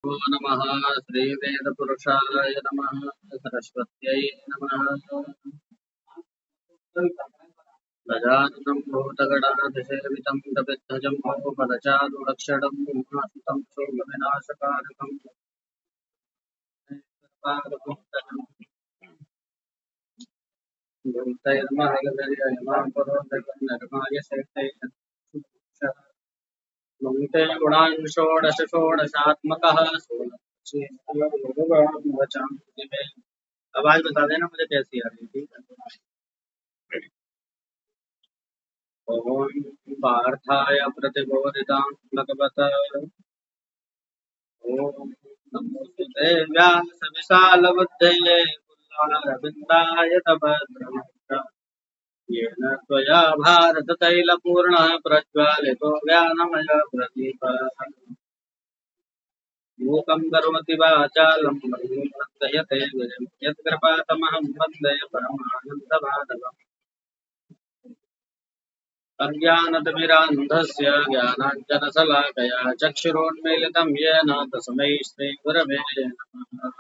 नमः श्रीवेदपुरुषाय नमः सरस्वत्यै नमः गजाननं भूतगणाधिसेवितं कपिध्वजं भूपदचारुलक्षणं ब्रह्मास्तं शोकविनाशकारकं भूतैर्महगजयमां परोदकं नरमाय शेते मन्ते गुणान् षोडश षोडशात्मकः आवाज बता देना मुझे कैसी आ रही थी। ओम पार्थाय प्रतिबोधितां भगवता ओम नमोस्तुते व्यासविशालबुद्धये पुल्लारविन्दाय तपद्रमः येन त्वया भारततैलपूर्णः प्रज्वालितो ज्ञानमय प्रदीपः मूकं करोति वाचालं प्रत्ययते यत्कृपातमहं वन्दे परमानन्दमाधवम् अज्ञानतिमिरान्धस्य ज्ञानाञ्जनशलाकया चक्षुरोन्मीलितं येन तस्मै श्रीगुरवे नमः।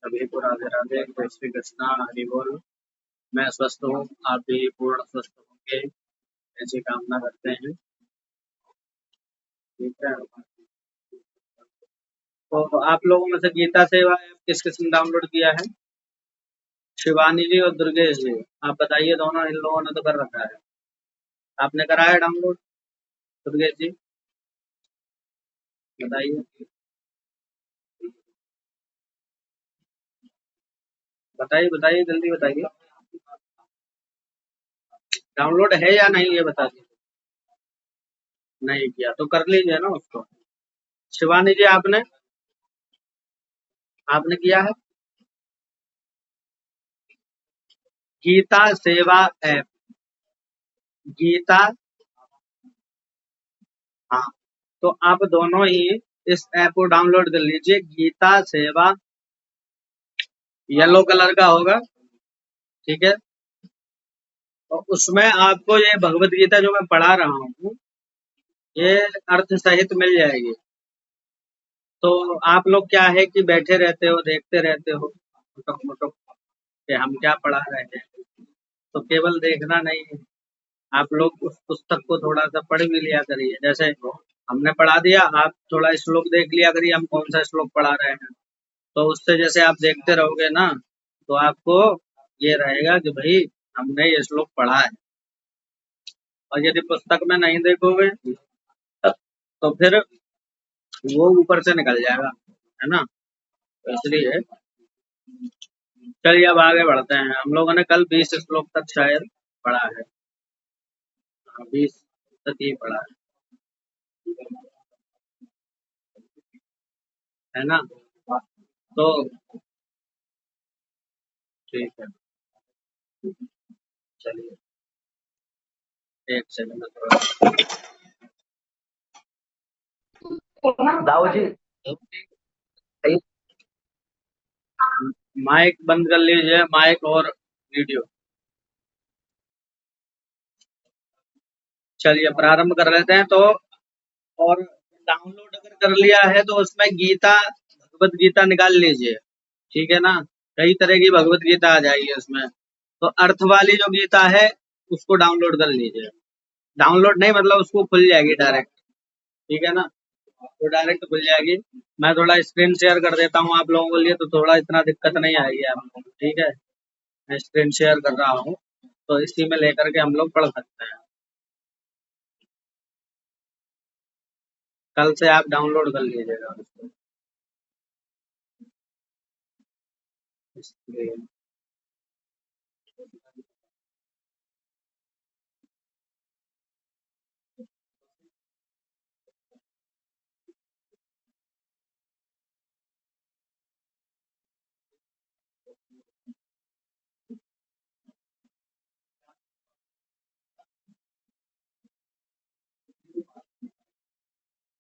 सभी को राधे राधे, जय श्री कृष्णा, हरि बोल। मैं स्वस्थ हूँ, आप भी पूर्ण स्वस्थ होंगे ऐसी कामना करते हैं। ठीक है, तो आप लोगों में से गीता सेवा ऐप किस किसने डाउनलोड किया है? शिवानी जी और दुर्गेश जी, आप बताइए। दोनों इन लोगों ने तो कर रखा है। आपने करा है डाउनलोड? दुर्गेश जी बताइए, बताइए बताइए, जल्दी बताइए। डाउनलोड है या नहीं ये बता दीजिए। नहीं किया तो कर लीजिए ना उसको। शिवानी जी आपने आपने किया है? गीता सेवा ऐप, गीता, हाँ, तो आप दोनों ही इस ऐप को डाउनलोड कर लीजिए। गीता सेवा येलो कलर का होगा, ठीक है। तो उसमें आपको ये भगवत गीता जो मैं पढ़ा रहा हूँ ये अर्थ सहित मिल जाएगी। तो आप लोग क्या है कि बैठे रहते हो, देखते रहते हो मुटुक मुटुक कि हम क्या पढ़ा रहे हैं, तो केवल देखना नहीं है, आप लोग उस पुस्तक को थोड़ा सा पढ़ भी लिया करिए। जैसे हमने पढ़ा दिया, आप थोड़ा श्लोक देख लिया करिए, हम कौन सा श्लोक पढ़ा रहे हैं। तो उससे जैसे आप देखते रहोगे ना, तो आपको ये रहेगा कि भाई हमने ये श्लोक पढ़ा है। और यदि पुस्तक में नहीं देखोगे तो फिर वो ऊपर से निकल जाएगा, है ना। तो इसलिए चलिए अब आगे बढ़ते हैं। हम लोगों ने कल 20 श्लोक तक शायद पढ़ा है। 20 तक ही पढ़ा है ना। तो ठीक है, चलिए एक सेकंड थोड़ा दाऊ जी, माइक बंद कर लीजिए, माइक और वीडियो। चलिए प्रारंभ कर लेते हैं। तो और डाउनलोड अगर कर लिया है तो उसमें गीता, भगवत गीता निकाल लीजिए, ठीक है ना। कई तरह की भगवत गीता आ जाएगी उसमें। तो अर्थ वाली जो गीता है उसको डाउनलोड कर लीजिए। डाउनलोड नहीं मतलब उसको खुल जाएगी डायरेक्ट, ठीक है ना। तो डायरेक्ट खुल जाएगी। मैं थोड़ा स्क्रीन शेयर कर देता हूँ आप लोगों के लिए, तो थोड़ा इतना दिक्कत नहीं आएगी आप लोगों को, ठीक है। मैं स्क्रीन शेयर कर रहा हूँ, तो इसी में लेकर के हम लोग पढ़ सकते हैं। कल से आप डाउनलोड कर लीजिएगा उसको। इसलिए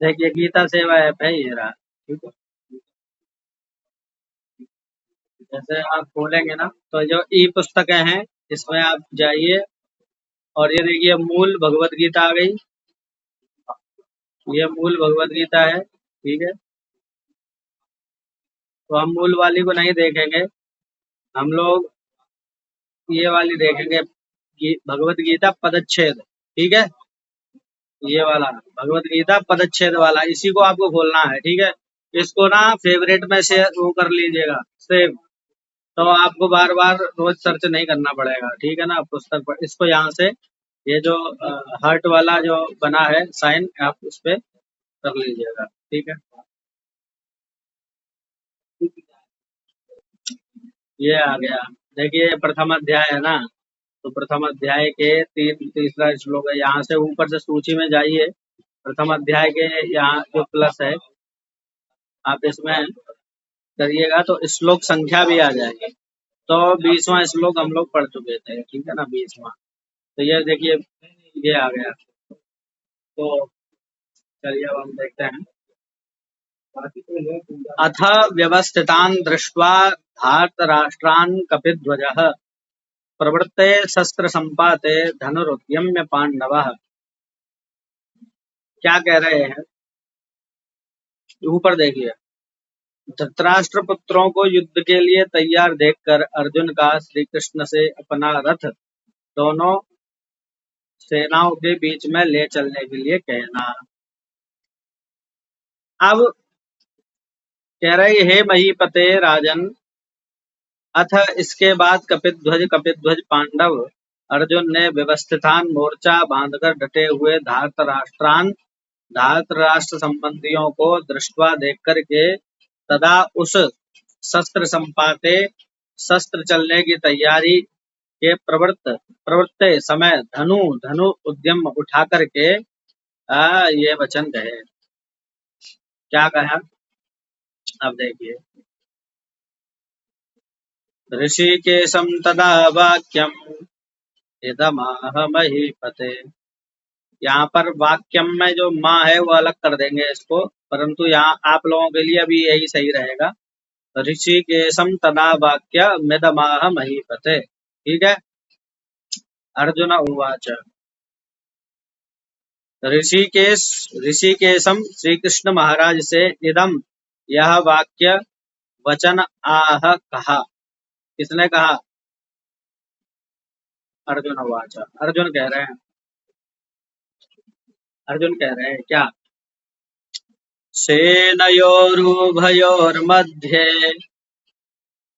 देखिए गीता सेवा ऐप है ये रहा, ठीक है। जैसे आप खोलेंगे ना, तो जो ई पुस्तकें हैं इसमें आप जाइए, और ये देखिए मूल भगवत गीता आ गई। ये मूल भगवत गीता है। ठीक है, तो हम मूल वाली को नहीं देखेंगे, हम लोग ये वाली देखेंगे, भगवत गीता पदच्छेद। ठीक है, ये वाला भगवत गीता पदच्छेद वाला, इसी को आपको खोलना है। ठीक है, इसको ना फेवरेट में से वो कर लीजिएगा सेव, तो आपको बार बार रोज सर्च नहीं करना पड़ेगा। ठीक है ना, पुस्तक पर इसको यहाँ से ये जो हार्ट वाला जो बना है साइन, आप उस पे कर लीजिएगा। ठीक है, ये आ गया। देखिए ये प्रथम अध्याय है ना, तो प्रथम अध्याय के तीसरा श्लोक है। यहाँ से ऊपर से सूची में जाइए, प्रथम अध्याय के यहाँ जो प्लस है, आप इसमें करिएगा तो श्लोक संख्या भी आ जाएगी। तो 20वां श्लोक हम लोग पढ़ चुके थे। ठीक है ना, 20वां। तो ये देखिए, ये आ गया। तो चलिए अब हम देखते हैं। अथ व्यवस्थितान् दृष्ट्वा धार्तराष्ट्रान् कपिध्वजः प्रवृत्ते शस्त्र संपाते धनुरुद्यम्य पांडवः। क्या कह रहे हैं, ऊपर देखिए। धृतराष्ट्र पुत्रों को युद्ध के लिए तैयार देखकर अर्जुन का श्री कृष्ण से अपना रथ दोनों सेनाओं के बीच में ले चलने के लिए कहना। अब कह रहे, हे महीपते राजन, अथ इसके बाद कपिध्वज पांडव अर्जुन ने व्यवस्थितान मोर्चा बांधकर डटे हुए धार्तराष्ट्र संबंधियों को दृष्टवा देख करके तदा उस शस्त्र संपाते, शस्त्र चलने की तैयारी के प्रवृत्ते समय धनु धनु उद्यम उठा करके ये वचन कहे। क्या कहा, अब देखिए। ऋषिकेशं तदा वाक्यम इदमाह महीपते। यहाँ पर वाक्यम में जो माँ है वो अलग कर देंगे इसको, परंतु यहाँ आप लोगों के लिए अभी यही सही रहेगा। ऋषिकेशम तदा वाक्य मिदमाह महीपते। ठीक है, अर्जुन उवाच। ऋषिकेशम श्री कृष्ण महाराज से इदम यह वाक्य वचन आह कहा। किसने कहा, अर्जुन उवाच। अर्जुन कह रहे हैं, अर्जुन कह रहे हैं क्या, सेनयोरुभयोर्मध्ये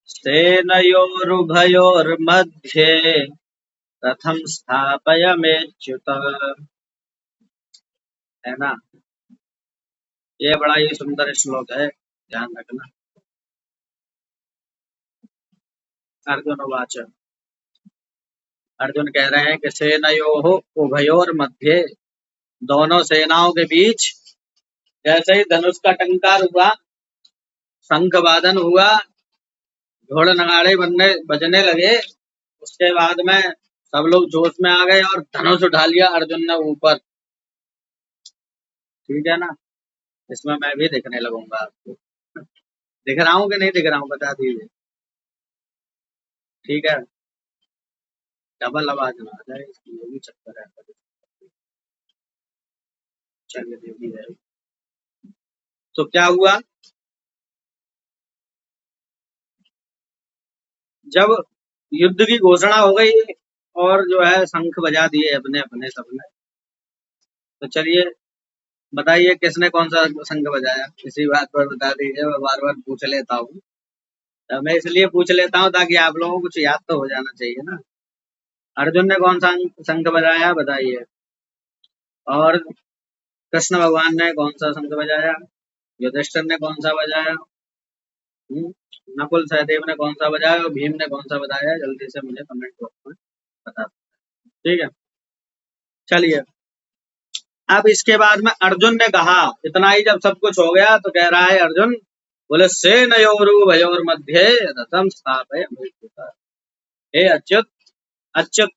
सेनयोरुभयोर्मध्ये रथं स्थापयमेच्युत। है ना, ये बड़ा ही सुंदर श्लोक है, ध्यान रखना। अर्जुन उवाच। अर्जुन कह रहे हैं कि सेनयोः उभयोर मध्य, दोनों सेनाओं के बीच जैसे ही धनुष का टंकार हुआ, शंख वादन हुआ, ढोल नगाड़े बजने लगे, उसके बाद में सब लोग जोश में आ गए और धनुष उठा लिया अर्जुन ने ऊपर। ठीक है ना, इसमें मैं भी दिखने लगूंगा आपको। दिख रहा हूँ कि नहीं दिख रहा हूँ, बता दीजिए। ठीक है, डबल आवाज ना आ जाए, इसकी ये भी चक्कर है। चलिए देखिए, तो क्या हुआ, जब युद्ध की घोषणा हो गई और जो है शंख बजा दिए अपने अपने सबने, तो चलिए बताइए किसने कौन सा शंख बजाया, इसी बात पर बता दीजिए, मैं बार बार पूछ लेता हूँ। तो मैं इसलिए पूछ लेता हूँ ताकि आप लोगों को कुछ याद तो हो जाना चाहिए ना। अर्जुन ने कौन सा शंख बजाया बताइए, और कृष्ण भगवान ने कौन सा शंख बजाया, युधिष्ठिर ने कौन सा बजाया, हम्म, नकुल सहदेव ने कौन सा बजाया, और भीम ने कौन सा बजाया, जल्दी से मुझे कमेंट बॉक्स में बता दो। ठीक है, चलिए अब इसके बाद में अर्जुन ने कहा, इतना ही जब सब कुछ हो गया तो कह रहा है अर्जुन, बोले सेनयोरुभयोर मध्ये रथम स्थापय। हे अच्युत, अच्युत,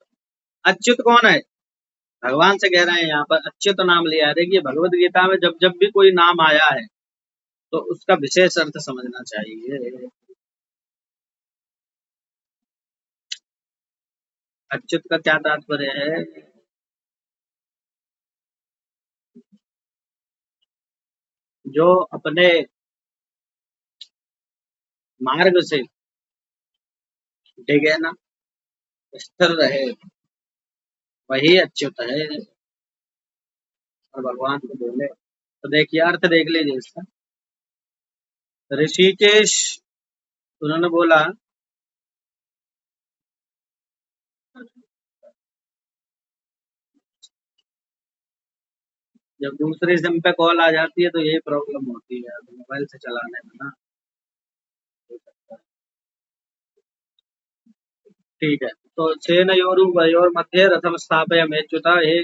अच्युत कौन है, भगवान से कह रहे हैं, यहाँ पर अच्युत नाम लिया है। देखिए भगवत गीता में जब जब भी कोई नाम आया है तो उसका विशेष अर्थ समझना चाहिए। अच्युत का क्या तात्पर्य है, जो अपने मार्ग से डिगे ना, स्थिर रहे, वही अच्युत है। और भगवान को बोले तो देखिए अर्थ देख लीजिए इसका। ऋषिकेश, उन्होंने बोला जब दूसरे सिम पे कॉल आ जाती है तो यही प्रॉब्लम होती है मोबाइल से चलाने में ना। ठीक है, तो सेनयोरुभयोर मध्ये रथम स्थापयमेच्युता, हे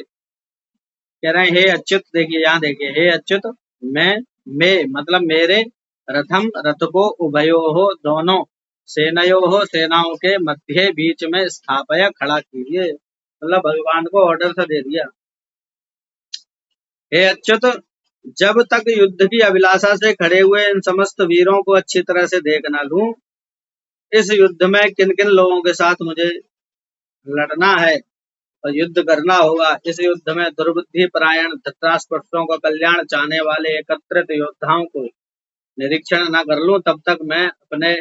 कह रहे हैं हे अच्युत, देखिए यहाँ देखिए, हे अच्युत, मैं मैं मतलब मेरे रथम रथ को उभयो हो दोनों, सेनयो हो सेनाओं के मध्य बीच में स्थापया खड़ा कीजिए, मतलब भगवान को ऑर्डर सा दे दिया। हे अच्युत, जब तक युद्ध की अभिलाषा से खड़े हुए इन समस्त वीरों को अच्छी तरह से देख न लूं, इस युद्ध में किन किन लोगों के साथ मुझे लड़ना है और युद्ध करना होगा, इस युद्ध में दुर्बुद्धि परायण धृतराष्ट्रपुत्रों का कल्याण चाहने वाले एकत्रित योद्धाओं को निरीक्षण न कर लूं, तब तक मैं अपने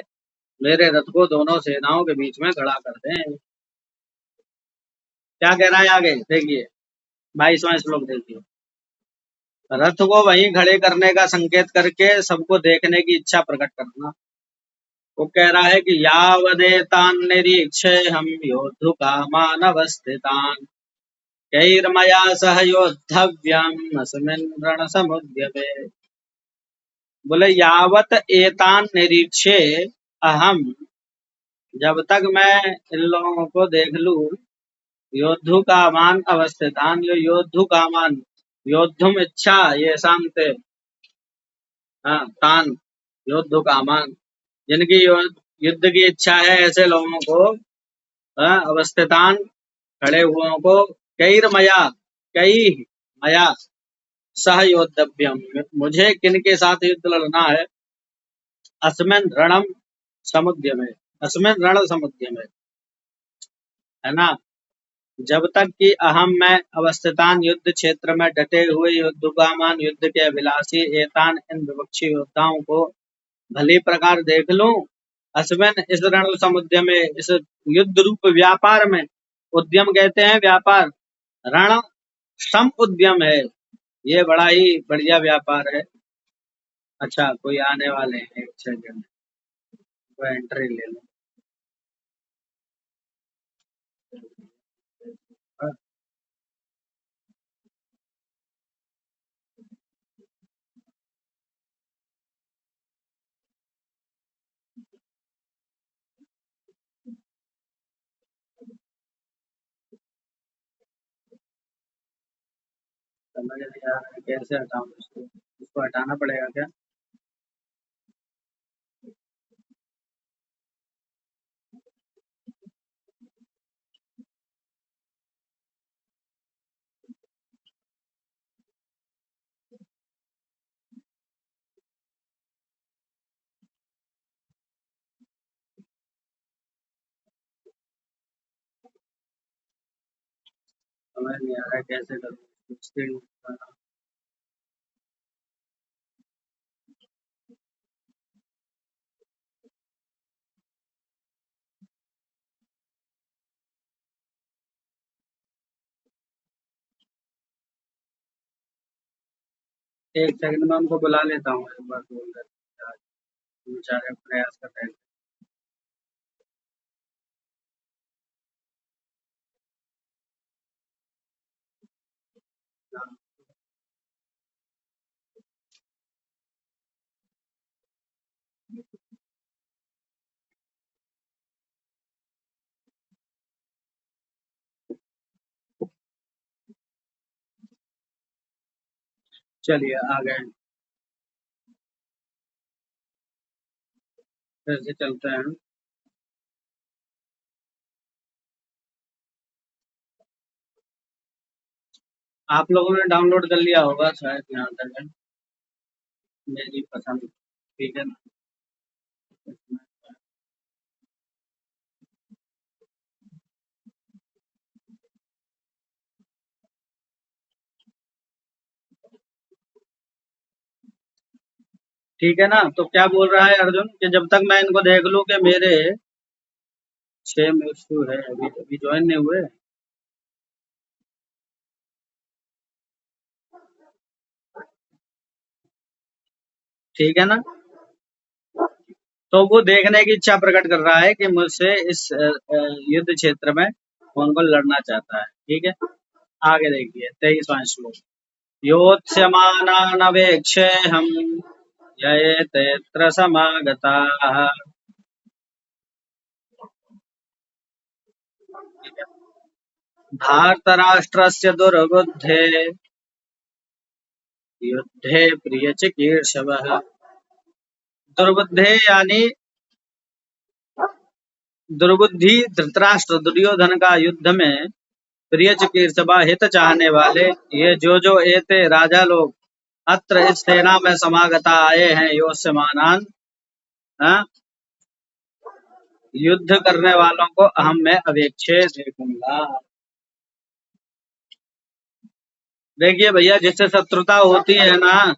मेरे रथ को दोनों सेनाओं के बीच में खड़ा कर दें। क्या कह रहा है आगे देखिए, 22वां श्लोक देखिए। रथ को वहीं खड़े करने का संकेत करके सबको देखने की इच्छा प्रकट करना। वो कह रहा है कि यावदेतान् निरीक्ष्य हम योद्धुकामान् अवस्थितान् कैर्मया सह योद्धव्यम् अस्मिन् रणसमुद्यमे। बोले यावत एतान् निरीक्ष्य अहम, जब तक मैं इन लोगों को देख लूं, योद्धु कामान अवस्थितान, जो योद्धु कामान, योद्धुम इच्छा ये शांत, हाँ तान, योद्धु कामान, जिनकी युद्ध की इच्छा है ऐसे लोगों को, हाँ, अवस्थितान खड़े हुओं को, कैरमया, कई मया सह योद्धव्यम, मुझे किन के साथ युद्ध लड़ना है, अस्मिन रणम समुद्र में, अस्मिन रण समुद्र में, है ना। जब तक कि अहम मैं अवस्थितान युद्ध क्षेत्र में डटे हुए युद्धकामान युद्ध के अभिलाषी एतान इन विपक्षी योद्धाओं को भली प्रकार देख लूं, अस्मिन इस रण समुद्र में, इस युद्ध रूप व्यापार में, उद्यम कहते हैं व्यापार, रण सम उद्यम है, ये बड़ा ही बढ़िया व्यापार है। अच्छा कोई आने वाले हैं, एक सेकंड, वो एंट्री ले लो। हाँ, समझ नहीं आ रहा है कैसे हटाऊं इसको, इसको हटाना पड़ेगा क्या? समझ नहीं आ रहा है कैसे करूँ स्क्रीन। एक सेकंड में उनको बुला लेता हूँ, एक बार बोल रहे बेचारे प्रयास कर रहे थे। चलिए आ गए, फिर से चलते हैं। आप लोगों ने डाउनलोड कर लिया होगा शायद यहाँ तक है, मेरी पसंद, ठीक है ना। ठीक है ना। तो क्या बोल रहा है अर्जुन कि जब तक मैं इनको देख लूं कि मेरे 6 है, अभी अभी ज्वाइन नहीं हुए। ठीक है ना। तो वो देखने की इच्छा प्रकट कर रहा है कि मुझसे इस युद्ध क्षेत्र में कौन कौन लड़ना चाहता है। ठीक है। आगे देखिए 23वां श्लोक। योत्स्यमानानवेक्षे हम ये तैत्र समागताः। धार्तराष्ट्रस्य दुर्बुद्धे युद्धे प्रियचिकीर्षवः। दुर्बुद्धे यानी दुर्बुद्धि धृतराष्ट्र दुर्योधन का युद्ध में प्रिय चिकीर्षवा हित चाहने वाले ये जो एते राजा लोग अत्र इस सेना में समागता आए हैं योत्स्यमानान, हाँ, युद्ध करने वालों को अहम मैं अवेक्षे देखूंगा। देखिए भैया, जिससे शत्रुता होती है ना,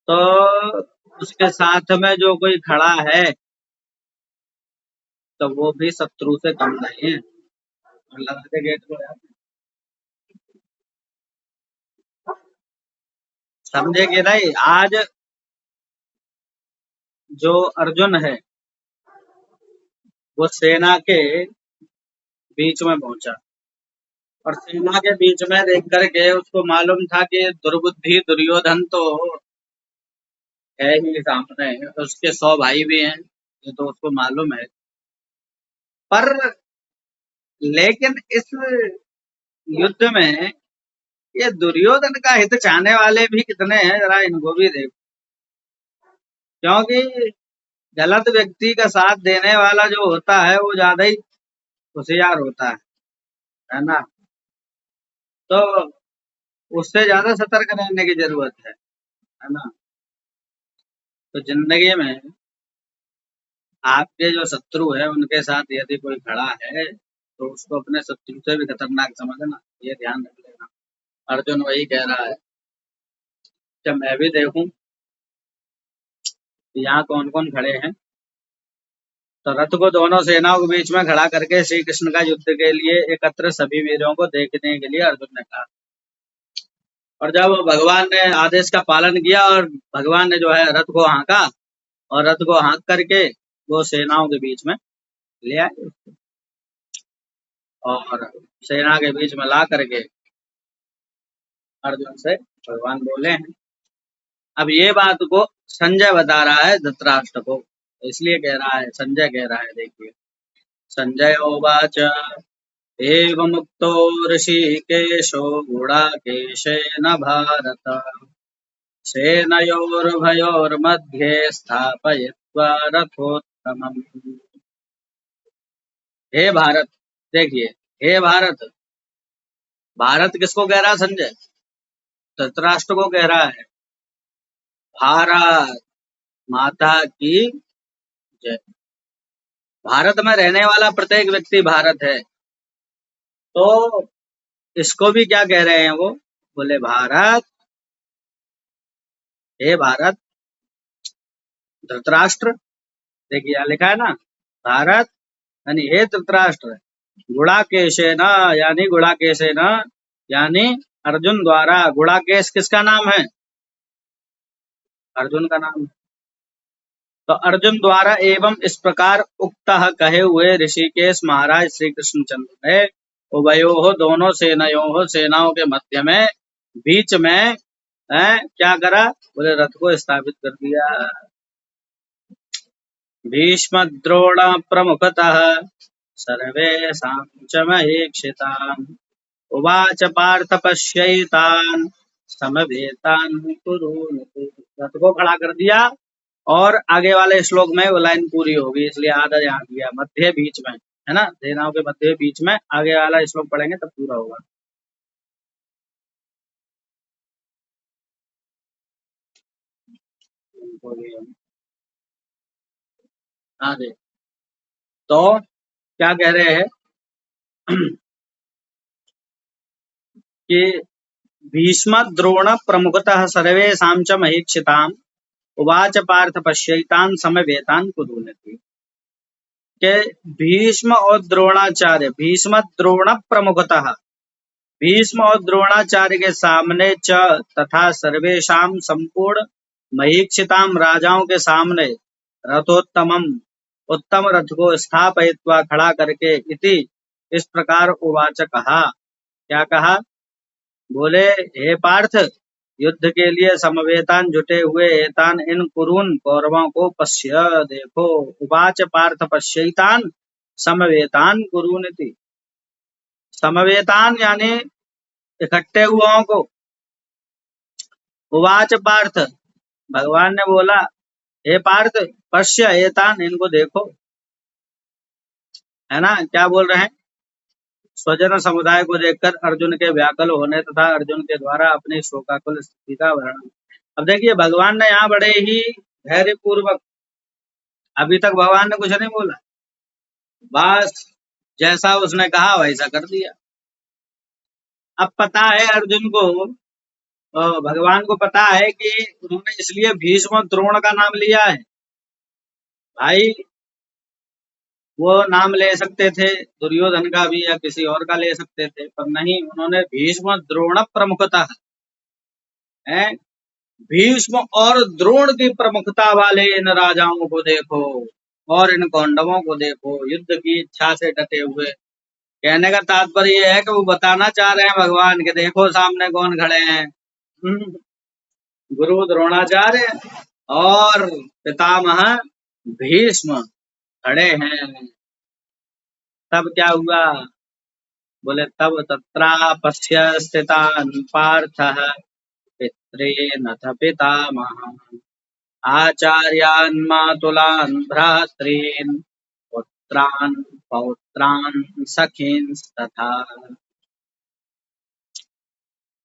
तो उसके साथ में जो कोई खड़ा है तो वो भी शत्रु से कम नहीं है। लगा के गेट को यार, समझे कि नहीं। आज जो अर्जुन है वो सेना के बीच में पहुंचा और सेना के बीच में देख करके उसको मालूम था कि दुर्बुद्धि दुर्योधन तो है ही सामने, उसके 100 भाई भी हैं, ये तो उसको मालूम है। पर लेकिन इस युद्ध में ये दुर्योधन का हित चाहने वाले भी कितने हैं, जरा इनको भी देखो। क्योंकि गलत व्यक्ति का साथ देने वाला जो होता है वो ज्यादा ही होशियार होता है ना। तो उससे ज्यादा सतर्क रहने की जरूरत है ना। तो जिंदगी में आपके जो शत्रु है उनके साथ यदि कोई खड़ा है तो उसको अपने शत्रु से भी खतरनाक समझना, ये ध्यान रख लेना। अर्जुन वही कह रहा है कि मैं भी देखूं कि यहाँ कौन कौन खड़े हैं। तो रथ को दोनों सेनाओं के बीच में खड़ा करके श्री कृष्ण का युद्ध के लिए एकत्र सभी वीरों को देखने के लिए अर्जुन ने कहा। और जब भगवान ने आदेश का पालन किया और भगवान ने जो है रथ को हाँका और रथ को हाँक करके वो सेनाओं के बीच में ले आए और सेना के बीच में ला करके अर्जुन से भगवान बोले हैं। अब ये बात को संजय बता रहा है धृतराष्ट्र को, इसलिए कह रहा है, संजय कह रहा है, देखिए। संजय उवाच एवमुक्तो ऋषिकेशो गुडाकेशेन भारत सेनयोरुभयोर्मध्ये स्थापयित्वा रथोत्तमम्। हे भारत, देखिए, हे भारत, भारत किसको कह रहा है संजय? धृतराष्ट्र को कह रहा है। भारत माता की जय। भारत में रहने वाला प्रत्येक व्यक्ति भारत है। तो इसको भी क्या कह रहे हैं वो? बोले भारत, हे भारत धृतराष्ट्र, देखिए यहाँ लिखा है ना, भारत यानी हे धृतराष्ट्र, गुड़ाकेशेन यानी गुड़ाकेशेन यानी अर्जुन द्वारा। गुड़ाकेश किसका नाम है? अर्जुन का नाम है। तो अर्जुन द्वारा एवं इस प्रकार उक्त कहे हुए ऋषिकेश महाराज श्री कृष्णचंद्र ने उभयो दोनों सेनाओं सेनाओं के मध्य में बीच में क्या करा? बोले रथ को स्थापित कर दिया। भीष्म द्रोण प्रमुखतः सर्वेषां च महीक्षितान् उवाच पार्थ पश्यैतान् समवेतान् कुरूनिति। रथ को खड़ा कर दिया और आगे वाले श्लोक में वो लाइन पूरी होगी, इसलिए आधा यहाँ दिया, मध्य बीच में, है ना, सेनाओं के मध्य बीच में। आगे वाला श्लोक पढ़ेंगे तब पूरा होगा। आगे तो क्या कह रहे हैं कि भीष्म द्रोण प्रमुखतः सर्वेषां च महीक्षिताम् उवाच पार्थ पश्यैतान् समवेतान् कुरूनिति। के भीष्म और द्रोणाचार्य, भीष्म द्रोण प्रमुखतः, भीष्म और द्रोणाचार्य के सामने च तथा सर्वेशाम संपूर्ण महीक्षिताम राजाओं के सामने रथोत्तमम, उत्तम रथ को स्थापयित्वा खड़ा करके इति इस प्रकार उवाच कहा। क्या कहा? बोले हे पार्थ, युद्ध के लिए समवेतान जुटे हुए एतान इन कुरून कौरवों को पश्य देखो। उवाच पार्थ पश्यैतान समवेतान कुरूनिति। समवेतान यानी इकट्ठे हुओं को। उवाच पार्थ, भगवान ने बोला हे पार्थ, पश्य एतान, इनको देखो। है ना, क्या बोल रहे हैं? स्वजन समुदाय को देखकर अर्जुन के व्याकुल होने तथा अर्जुन के द्वारा अपनी शोकाकुल स्थिति का वर्णन। अब देखिए, भगवान ने यहाँ बड़े ही धैर्य पूर्वक, अभी तक भगवान ने कुछ नहीं बोला, बस जैसा उसने कहा वैसा कर दिया। अब पता है अर्जुन को, भगवान को पता है कि उन्होंने इसलिए भीष्म और द्रोण का नाम लिया है। भाई वो नाम ले सकते थे दुर्योधन का भी या किसी और का ले सकते थे, पर नहीं, उन्होंने भीष्म द्रोण प्रमुखता है। भीष्म और द्रोण की प्रमुखता वाले इन राजाओं को देखो और इन कौंडवों को देखो, युद्ध की इच्छा से डटे हुए। कहने का तात्पर्य यह है कि वो बताना चाह रहे हैं भगवान के देखो सामने कौन खड़े हैं। गुरु द्रोणाचार्य और पितामह भीष्म खड़े हैं। तब क्या हुआ? बोले तब तत्रापश्य स्थितान् पार्थः पितॄनथ पितामहान् आचार्यान् मातुलान् भ्रातॄन् पुत्रान् पौत्रान् सखींस्तथा।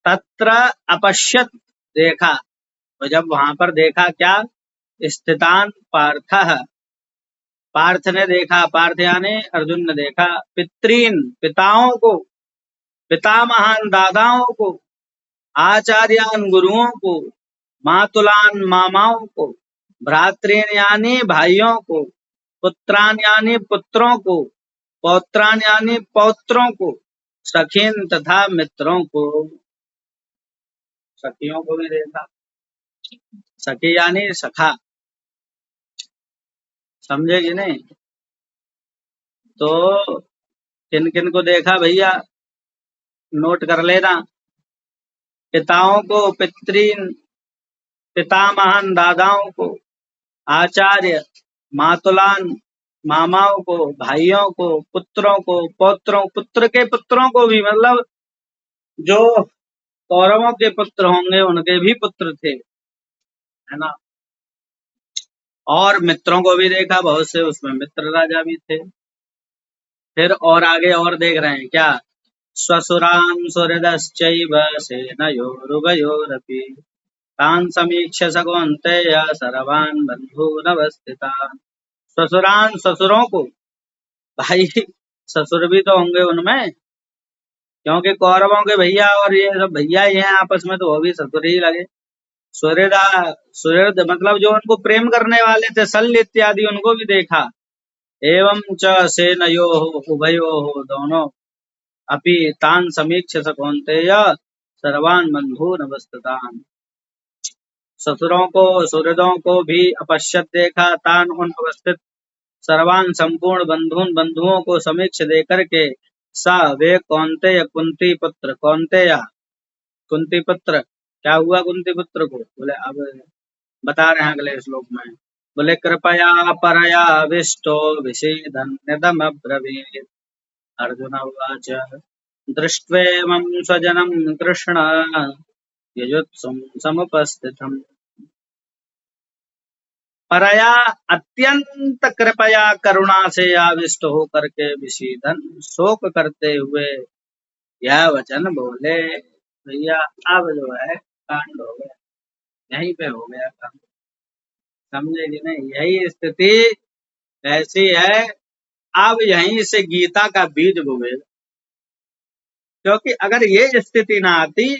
तत्र अपश्यत, देखा, तो जब वहां पर देखा क्या? स्थितान पार्थः, पार्थ ने देखा, पार्थ यानी अर्जुन ने देखा, पितरीन पिताओं को, पितामहान दादाओं को, आचार्यान गुरुओं को, मातुलान मामाओं को, भ्रातृन यानी भाइयों को, पुत्रान यानी पुत्रों को, पौत्रान यानी पौत्रों को, सखीन तथा मित्रों को, सखियों को भी देखा। सखी यानी सखा, समझे कि नहीं? तो किन किन को देखा भैया, नोट कर लेना। पिताओं को, पितरीन पितामहन दादाओं को, आचार्य मातुलान मामाओं को, भाइयों को, पुत्रों को, पौत्रों, पुत्र के पुत्रों को भी, मतलब जो कौरवों के पुत्र होंगे उनके भी पुत्र थे, है ना। और मित्रों को भी देखा, बहुत से उसमें मित्र राजा भी थे। फिर और आगे और देख रहे हैं क्या? स्वसुरान् सुहृदश्चैव सेनयोरुभयोरपि तान् समीक्ष्य स कौन्तेय सर्वान् बन्धूनवस्थितान्। ससुरान, ससुरों को, भाई ससुर भी तो होंगे उनमें, क्योंकि कौरवों के भैया और ये सब भैया ही हैं आपस में, तो वो भी ससुर ही लगे। सुहृदा, सुहृद मतलब जो उनको प्रेम करने वाले थे, शल्य इत्यादि, उनको भी देखा। एवं च सेनयोः उभयोः, दोनों, अपि तान् समीक्ष्य स कौन्तेय सर्वान् बन्धून् अवस्थितान्। ससुरों को, सुहृदों को भी अपश्यत देखा, तान उन अवस्थित, सर्वान संपूर्ण बंधुओं, बंधुओं को समीक्ष दे करके, सा वे कौन्तेय कुंती पुत्र, कौन्तेय कुंती पुत्र। क्या हुआ कुंती पुत्र को? बोले अब बता रहे हैं अगले श्लोक में। बोले कृपया परया विष्टो विषीदन्यदमब्रवीत्। अर्जुन उवाच दृष्ट्वेमं स्वजनं कृष्ण ययुत्सुं समुपस्थितम्। परया अत्यंत कृपया करुणा से आविष्ट होकर के विषीदन, शोक करते हुए यह वचन बोले। भैया अब जो है कांड हो गया, यहीं पे हो गया काम, समझे कि नहीं? यही स्थिति ऐसी है, अब यहीं से गीता का बीज बोएगा। क्योंकि अगर ये स्थिति ना आती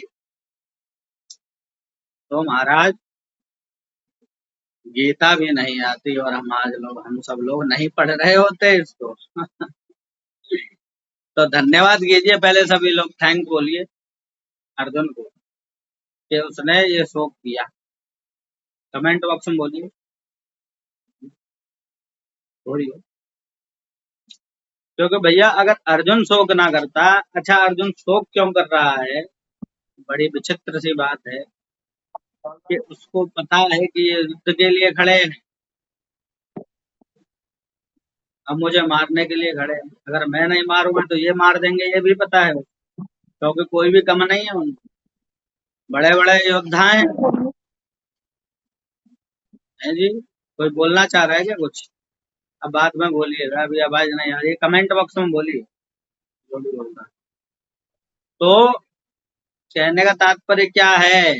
तो महाराज गीता भी नहीं आती और हम सब लोग नहीं पढ़ रहे होते इसको। तो धन्यवाद कीजिए पहले सभी लोग, थैंक बोलिए अर्जुन को कि उसने ये शोक किया। कमेंट बॉक्स में बोलिए, बोलिए। क्योंकि भैया अगर अर्जुन शोक ना करता, अच्छा अर्जुन शोक क्यों कर रहा है, बड़ी विचित्र सी बात है कि उसको पता है कि ये युद्ध के लिए खड़े हैं, अब मुझे मारने के लिए खड़े हैं, अगर मैं नहीं मारूंगा तो ये मार देंगे, ये भी पता है, क्योंकि कोई भी कम नहीं है उनमें, बड़े बड़े योद्धा हैं जी। कोई बोलना चाह रहा है क्या कुछ? अब बाद में बोलिएगा, अभी आवाज नहीं आ रही है, कमेंट बॉक्स में बोलिए जो भी बोल रहा है। तो कहने का तात्पर्य क्या है,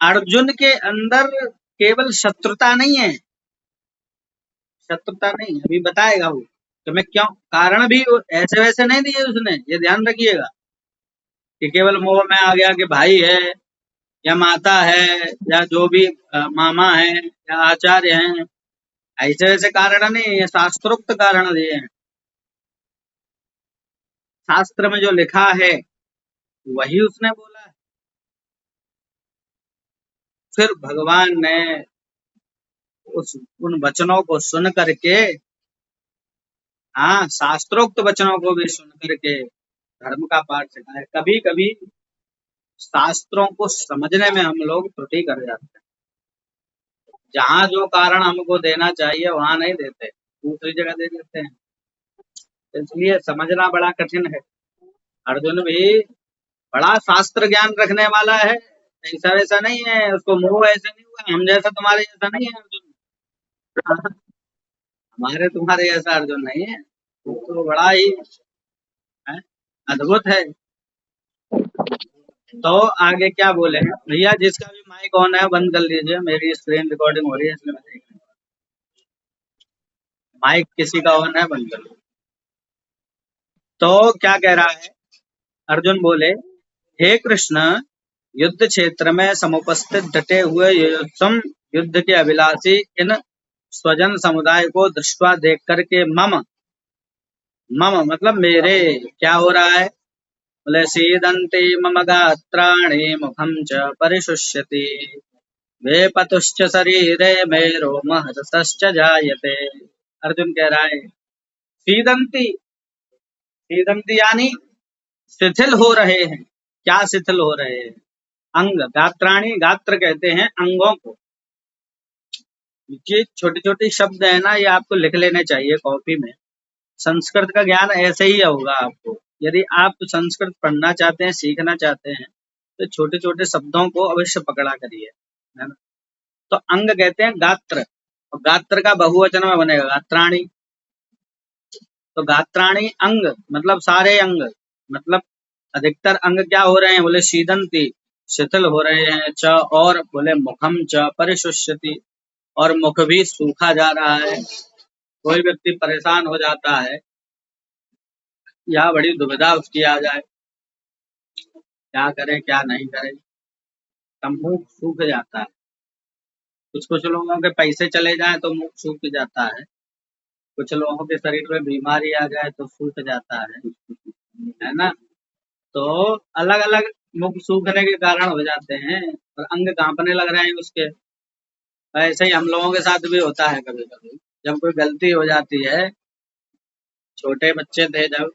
अर्जुन के अंदर केवल शत्रुता नहीं है, शत्रुता नहीं है, अभी बताएगा वो तो मैं क्यों, कारण भी ऐसे वैसे नहीं दिए उसने, ये ध्यान रखिएगा कि केवल मोह में आ गया कि भाई है या माता है या जो भी मामा है या आचार्य हैं, ऐसे वैसे कारण नहीं, ये शास्त्रोक्त कारण दिए हैं, शास्त्र में जो लिखा है वही उसने बोला है। फिर भगवान ने उन वचनों को सुन करके, हाँ शास्त्रोक्त वचनों को भी सुन करके धर्म का पाठ सिखाया। कभी कभी शास्त्रों को समझने में हम लोग त्रुटि कर जाते हैं, जहाँ जो कारण हमको देना चाहिए वहां नहीं देते, दूसरी जगह दे देते हैं, इसलिए समझना बड़ा कठिन है। अर्जुन भी बड़ा शास्त्र ज्ञान रखने वाला है, ऐसा वैसा नहीं है, उसको मोह ऐसे नहीं हुआ, हम जैसा तुम्हारे जैसा नहीं है अर्जुन। हमारे तुम्हारे जैसा अर्जुन नहीं है, वो तो बड़ा ही है, अद्भुत है। तो आगे क्या बोले भैया, जिसका भी माइक ऑन है बंद कर लीजिए, मेरी स्क्रीन रिकॉर्डिंग हो रही है इसलिए मैं देख रहा हूँ। माइक किसी का ऑन है बंद कर लीजिए। तो क्या कह रहा है, अर्जुन बोले हे कृष्ण, युद्ध क्षेत्र में समुपस्थित डटे हुए युयुत्सुम युद्ध के अभिलाषी इन स्वजन समुदाय को दृष्टवा देख करके मम, मम मतलब मेरे, क्या हो रहा है, बोले सीदंती मम गात्राणि मुखम च परिशुष्यति वेपतुश्च शरीरे मे रोमहर्षश्च जायते। अर्जुन कह रहा है सीदंती, सीदंती यानी शिथिल हो रहे हैं, क्या शिथिल हो रहे हैं, अंग, गात्राणी, गात्र कहते हैं अंगों को। ये छोटी छोटी शब्द है ना, ये आपको लिख लेने चाहिए कॉपी में, संस्कृत का ज्ञान ऐसे ही होगा आपको, यदि आप संस्कृत पढ़ना चाहते हैं, सीखना चाहते हैं, तो छोटे छोटे शब्दों को अवश्य पकड़ा करिए, है ना। तो अंग कहते हैं गात्र, और गात्र का बहुवचन में बनेगा गात्राणी, तो गात्राणी अंग मतलब सारे अंग, मतलब अधिकतर अंग क्या हो रहे हैं, बोले शीदंती शिथिल हो रहे हैं, च और बोले मुखम च परिशुष्यति, और मुख भी सूखा जा रहा है। कोई व्यक्ति परेशान हो जाता है या बड़ी दुविधा उसकी आ जाए, क्या करे क्या नहीं करे, तब मुंह सूख जाता है। कुछ कुछ लोगों के पैसे चले जाए तो मुंह सूख जाता है, कुछ लोगों के शरीर में बीमारी आ जाए तो सूख जाता है ना। तो अलग अलग मुख सूखने के कारण हो जाते हैं और अंग कांपने लग रहे हैं उसके। ऐसे ही हम लोगों के साथ भी होता है कभी कभी, जब कोई गलती हो जाती है, छोटे बच्चे थे जब,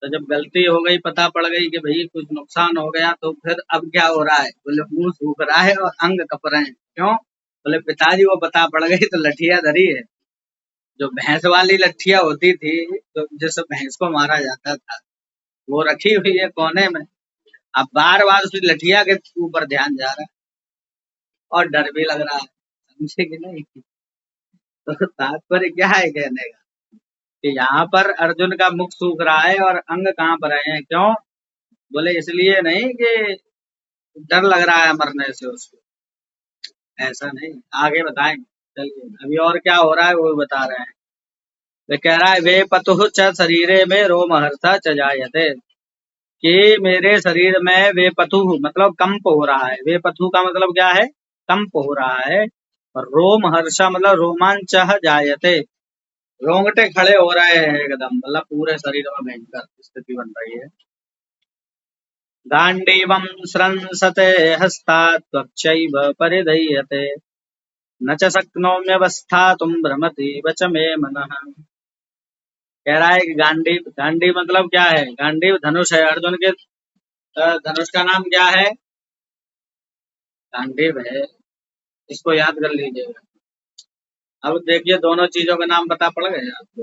तो जब गलती हो गई, पता पड़ गई कि भाई कुछ नुकसान हो गया, तो फिर अब क्या हो रहा है, बोले मुंह सूख रहा है और अंग कप रहे हैं, क्यों, बोले पिताजी वो पता पड़ गई तो लठिया धरी है, जो भैंस वाली लठिया होती थी, तो जिससे भैंस को मारा जाता था, वो रखी हुई है कोने में। अब बार बार उस लठिया के ऊपर ध्यान जा रहा है और डर भी लग रहा है, समझे कि नहीं। तो तात्पर्य क्या है कहने का कि यहाँ पर अर्जुन का मुख सूख रहा है और अंग कांप रहे हैं, क्यों, बोले इसलिए नहीं कि डर लग रहा है मरने से उसको, ऐसा नहीं, आगे बताएंगे, चलिए अभी और क्या हो रहा है वो बता रहे हैं। वे कह रहा है वे पतुः च शरीरे में रोमहर्षा च जायते, कि मेरे शरीर में वे पतुः मतलब कंप हो रहा है, वे पतुः का मतलब क्या है, कंप हो रहा है। रोम हर्षा मतलब रोमांच जायते, रोंगटे खड़े हो रहे हैं एकदम, मतलब पूरे शरीर में भयंकर स्थिति बन रही है। गांडीवं स्रंसते हस्तात् त्वच्चैव परिधीयते, न च शक्नोम्यवस्थातुं भ्रमतीव च मे मनः। कह रहा है कि गांडीव, गांडीव मतलब क्या है? गांडीव धनुष है, अर्जुन के धनुष का नाम क्या है? गांडीव है, इसको याद कर लीजिएगा। अब देखिए दोनों चीजों के नाम पता पड़ गए आपको।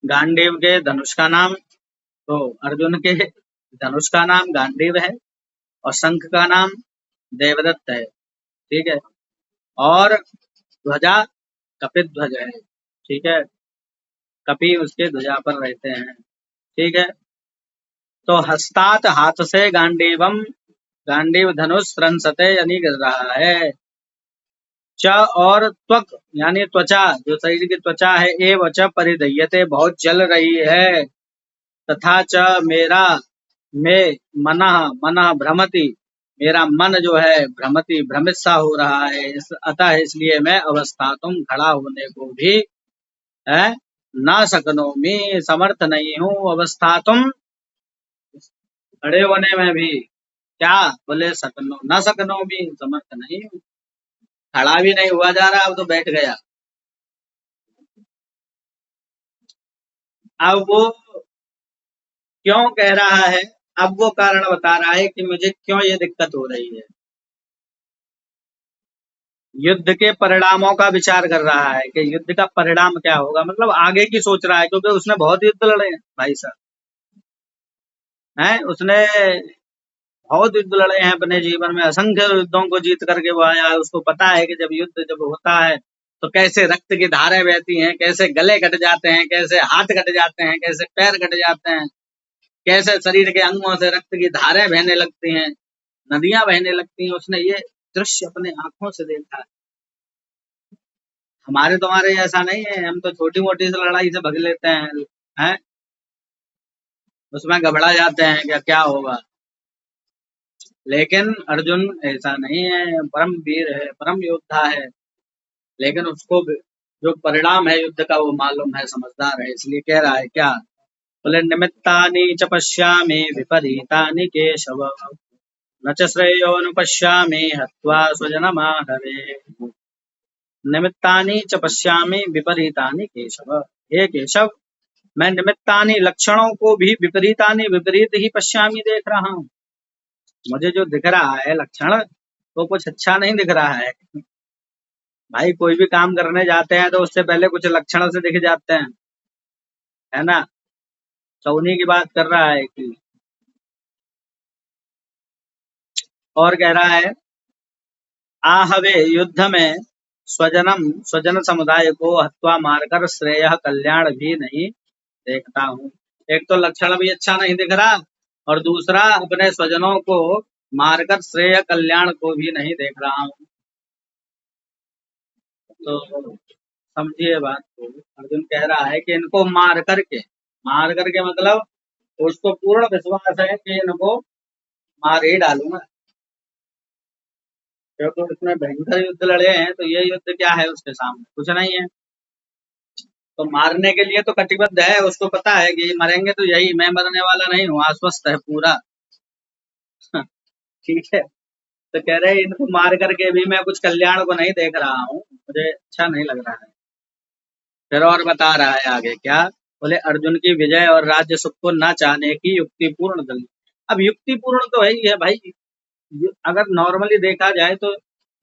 गांडीव के धनुष का नाम, तो अर्जुन के धनुष का नाम गांडीव है, और शंख का नाम देवदत्त है, ठीक है। और ध्वजा कपित ध्वज है, ठीक है। कपि उसके ध्वजा पर रहते हैं, ठीक है। तो हस्तात हाथ से गांडीवम, गांडीव धनुष स्रंसते यानी गिर रहा है। च और त्वक यानी त्वचा, जो शरीर की त्वचा है, एव च परिदह्यते बहुत जल रही है। तथा च मेरा में मनः मनः भ्रमति, मेरा मन जो है भ्रमति भ्रमित सा हो रहा है। अतः इसलिए मैं अवस्था तुम खड़ा होने को भी है ना सकनोमी, समर्थ नहीं हूँ। अवस्था तुम खड़े होने में भी क्या बोले, सकनो न सकनो भी, समर्थ नहीं हूँ। खड़ा भी नहीं हुआ जा रहा, अब तो बैठ गया। अब वो क्यों कह रहा है, अब वो कारण बता रहा है कि मुझे क्यों ये दिक्कत हो रही है। युद्ध के परिणामों का विचार कर रहा है कि युद्ध का परिणाम क्या होगा, मतलब आगे की सोच रहा है, क्योंकि उसने बहुत युद्ध लड़े हैं भाई साहब, हैं उसने बहुत युद्ध लड़े हैं अपने जीवन में, असंख्य युद्धों को जीत करके वो आया है। उसको पता है कि जब युद्ध जब होता है तो कैसे रक्त की धारें बहती हैं, कैसे गले कट जाते हैं, कैसे हाथ कट जाते हैं, कैसे पैर कट जाते हैं, कैसे शरीर के अंगों से रक्त की धारें बहने लगती हैं, नदियां बहने लगती हैं। उसने ये दृश्य अपने आंखों से देखा है। हमारे तुम्हारे ऐसा नहीं है, हम तो छोटी मोटी से लड़ाई से भग लेते हैं, उसमें घबरा जाते हैं क्या क्या होगा। लेकिन अर्जुन ऐसा नहीं है, परम वीर है, परम योद्धा है। लेकिन उसको जो परिणाम है युद्ध का वो मालूम है, समझदार है, इसलिए कह रहा है क्या बोले, निमित्तानि च पश्यामि विपरीतानि केशव, न च श्रेयोनुपश्यामि हत्वा स्वजनमाहवे। निमित्तानि च पश्यामि विपरीतानि केशव, हे केशव मैं निमित्तानि लक्षणों को भी विपरीतानि विपरीत ही पश्यामि देख रहा हूँ। मुझे जो दिख रहा है लक्षण वो कुछ अच्छा नहीं दिख रहा है। भाई कोई भी काम करने जाते हैं तो उससे पहले कुछ लक्षण से दिख जाते हैं, है ना। तो उन्हीं की बात कर रहा है कि, और कह रहा है आहवे युद्ध में स्वजनम, स्वजन समुदाय को हत्वा मारकर श्रेय कल्याण भी नहीं देखता हूँ। एक तो लक्षण भी अच्छा नहीं दिख रहा, और दूसरा अपने स्वजनों को मारकर श्रेय कल्याण को भी नहीं देख रहा हूँ। तो समझिए बात को, अर्जुन कह रहा है कि इनको मार करके मतलब उसको पूर्ण विश्वास है कि इनको मार ही डालूंगा, क्योंकि उसमें भयंकर युद्ध लड़े हैं। तो ये युद्ध क्या है उसके सामने, कुछ नहीं है। तो मारने के लिए तो कटिबद्ध है, उसको पता है कि मरेंगे तो यही, मैं मरने वाला नहीं हूँ, आश्वस्त है पूरा। ठीक है। तो कह रहे हैं इनको मार करके भी मैं कुछ कल्याण को नहीं देख रहा हूँ, मुझे अच्छा नहीं लग रहा है। फिर और बता रहा है आगे क्या बोले, अर्जुन की विजय और राज्य सुख को न चाहने की युक्तिपूर्ण दलील। अब युक्तिपूर्ण तो है ही है भाई, अगर नॉर्मली देखा जाए तो।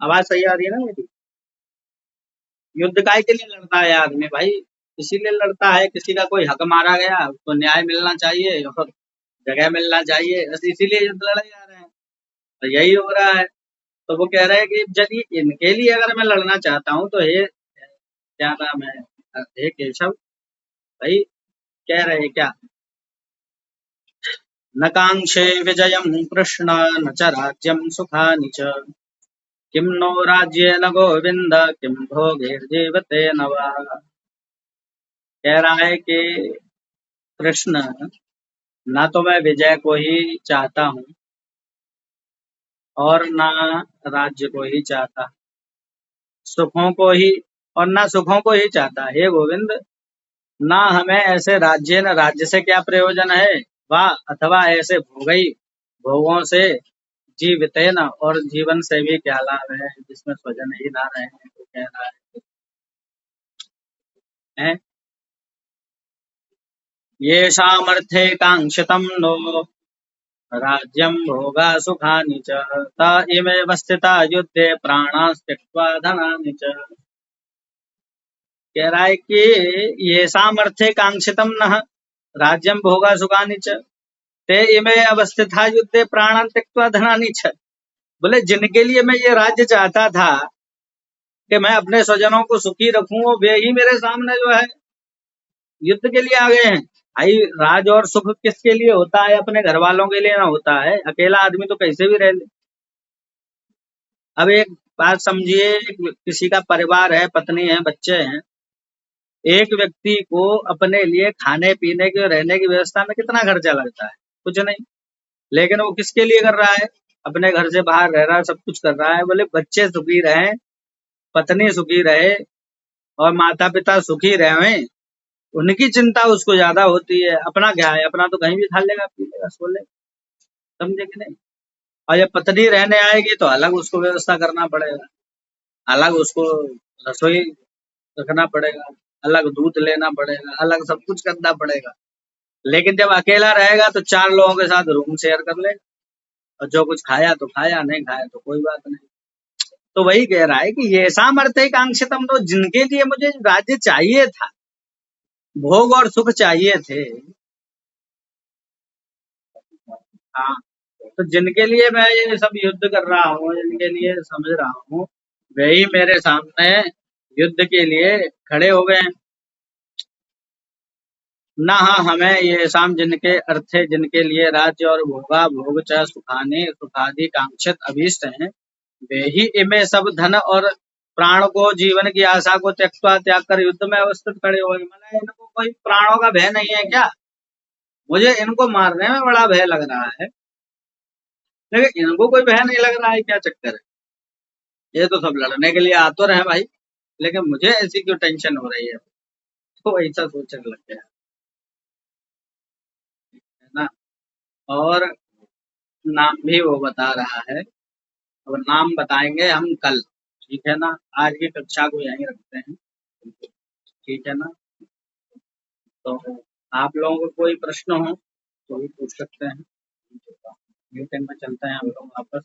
आवाज सही आ रही है ना मेरी? युद्ध काय के लिए लड़ता है आदमी भाई? इसीलिए लड़ता है, किसी का कोई हक मारा गया उसको न्याय मिलना चाहिए और जगह मिलना चाहिए, बस इसीलिए युद्ध लड़े जा रहे हैं। तो यही हो रहा है। तो वो कह रहे हैं कि यदि इनके लिए अगर मैं लड़ना चाहता हूँ तो हे क्या नाम है, हे केशव भाई, कह रहे हैं क्या, न कांक्षे विजयम कृष्ण न च राज्यम सुखानि च, किम नो राज्येन गोविंद किम भोगैर्जीवतेन वा। कह रहा है कि कृष्ण, ना तो मैं विजय को ही चाहता हूँ, और ना राज्य को ही चाहता, सुखों को ही, और ना सुखों को ही चाहता। हे गोविंद, ना हमें ऐसे राज्य, न राज्य से क्या प्रयोजन है, वाह अथवा ऐसे भोगई, भोगों से जीवित है न, और जीवन से भी क्या लाभ है जिसमें स्वजन ही ना रहे, तो कह रहा है। ये सामर्थ्ये कांक्षितम नो राज्यम भोगा सुखानि च, त इमेव स्थिता युद्धे प्राणास्त्यक्त्वा धनानि च। कह रहा है कि ये सामर्थ्ये कांक्षितम न राज्यम भोगा सुखानि च, ते इमे अवस्थिता युद्धे प्राणान त्यक्त्वा धनानि च। बोले जिनके लिए मैं ये राज्य चाहता था कि मैं अपने स्वजनों को सुखी रखूं, वे ही मेरे सामने जो है युद्ध के लिए आ गए हैं। भाई राज और सुख किसके लिए होता है, अपने घर वालों के लिए ना होता है। अकेला आदमी तो कैसे भी रह ले। अब एक बात समझिए, किसी का परिवार है, पत्नी है, बच्चे हैं, एक व्यक्ति को अपने लिए खाने पीने की और रहने की व्यवस्था में कितना खर्चा लगता है, कुछ नहीं। लेकिन वो किसके लिए कर रहा है, अपने घर से बाहर रह रहा है, सब कुछ कर रहा है। बोले बच्चे सुखी रहे, पत्नी सुखी रहे और माता पिता सुखी रहे, उनकी चिंता उसको ज्यादा होती है। अपना क्या है, अपना तो कहीं भी खा लेगा, पी लेगा, सो लेगा, समझे कि नहीं। और जब पत्नी रहने आएगी तो अलग उसको व्यवस्था करना पड़ेगा, अलग उसको रसोई रखना पड़ेगा, अलग दूध लेना पड़ेगा, अलग सब कुछ करना पड़ेगा। लेकिन जब अकेला रहेगा तो चार लोगों के साथ रूम शेयर कर ले, और जो कुछ खाया तो खाया, नहीं खाया तो कोई बात नहीं। तो वही कह रहा है कि ये सामर्थ्य कांक्षितम, तो जिनके लिए मुझे राज्य चाहिए था, भोग और सुख चाहिए थे, हाँ, तो जिनके लिए मैं ये सब युद्ध कर रहा हूँ, जिनके लिए समझ रहा हूँ, वही मेरे सामने युद्ध के लिए खड़े हो गए हैं। ना हमें ये शाम जिनके अर्थ है, जिनके लिए राज्य और भोगा भोग च सुखाने सुखादि कांक्षित अभीष्ट हैं, वे ही इमे सब धन और प्राण को, जीवन की आशा को त्यक्ता त्याग कर युद्ध में अवस्थित खड़े हो गए। मैंने इनको कोई प्राणों का भय नहीं है क्या, मुझे इनको मारने में बड़ा भय लग रहा है, लेकिन इनको कोई भय नहीं लग रहा है, क्या चक्कर है। ये तो सब लड़ने के लिए आ तो रहे भाई, लेकिन मुझे ऐसी क्यों टेंशन हो रही है, तो ऐसा सोचने लग गया है ना। और नाम भी वो बता रहा है, और नाम बताएंगे हम कल, ठीक है ना। आज की कक्षा को यहीं रखते हैं, ठीक है ना। तो आप लोगों को कोई प्रश्न हो तो भी पूछ सकते हैं। मीटिंग में चलते हैं हम लोग वापस।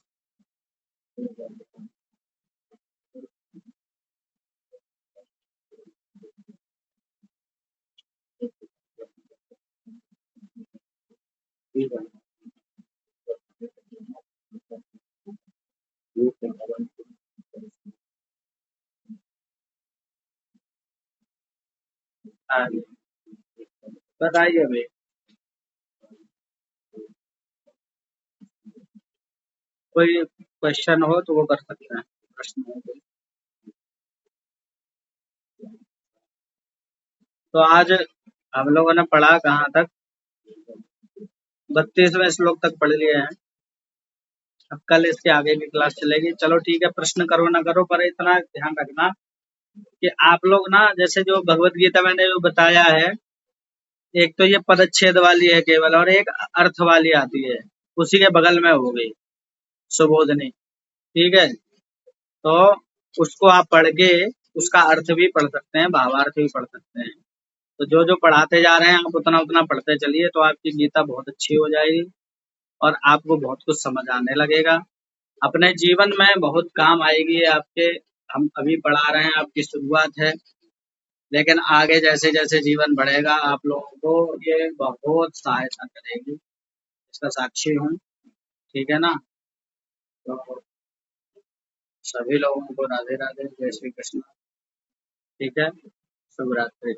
ठीक है, हाँ, बताइए भाई। कोई क्वेश्चन हो तो वो कर सकते हैं, प्रश्न हो तो। तो आज हम लोगों ने पढ़ा कहाँ तक, 32वें श्लोक तक पढ़ लिए हैं। अब कल इसके आगे की क्लास चलेगी। चलो ठीक है, प्रश्न करो ना करो, पर इतना ध्यान रखना कि आप लोग ना, जैसे जो भगवत गीता मैंने जो बताया है, एक तो ये पदच्छेद वाली है केवल, और एक अर्थ वाली आती है, उसी के बगल में हो गई सुबोधनी, ठीक है। तो उसको आप पढ़ के उसका अर्थ भी पढ़ सकते हैं, भावार्थ भी पढ़ सकते हैं। तो जो जो पढ़ाते जा रहे हैं आप उतना उतना पढ़ते चलिए, तो आपकी गीता बहुत अच्छी हो जाएगी और आपको बहुत कुछ समझ आने लगेगा, अपने जीवन में बहुत काम आएगी आपके। हम अभी पढ़ा रहे हैं, आपकी शुरुआत है, लेकिन आगे जैसे जैसे जीवन बढ़ेगा आप लोगों को ये बहुत सहायता करेगी, इसका साक्षी हूँ, ठीक है ना। तो सभी लोगों को राधे राधे, जय श्री कृष्ण, ठीक है, शुभ रात्रि।